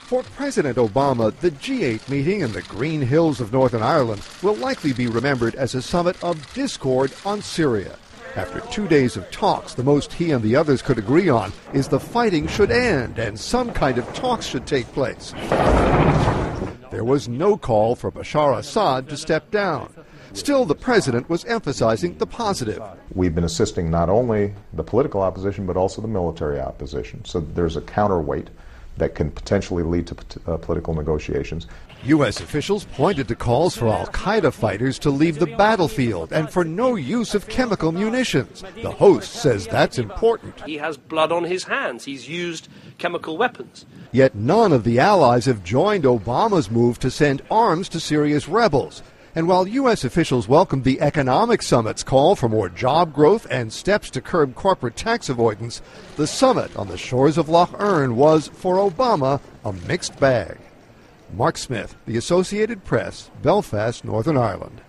For President Obama, the G8 meeting in the Green Hills of Northern Ireland will likely be remembered as a summit of discord on Syria. After 2 days of talks, the most he and the others could agree on is the fighting should end and some kind of talks should take place. There was no call for Bashar Assad to step down. Still, the president was emphasizing the positive. We've been assisting not only the political opposition, but also the military opposition. So there's a counterweight that can potentially lead to political negotiations. U.S. officials pointed to calls for al-Qaeda fighters to leave the battlefield and for no use of chemical munitions. The host says that's important. He has blood on his hands. He's used chemical weapons. Yet none of the allies have joined Obama's move to send arms to Syria's rebels. And while U.S. officials welcomed the economic summit's call for more job growth and steps to curb corporate tax avoidance, the summit on the shores of Lough Erne was, for Obama, a mixed bag. Mark Smith, The Associated Press, Belfast, Northern Ireland.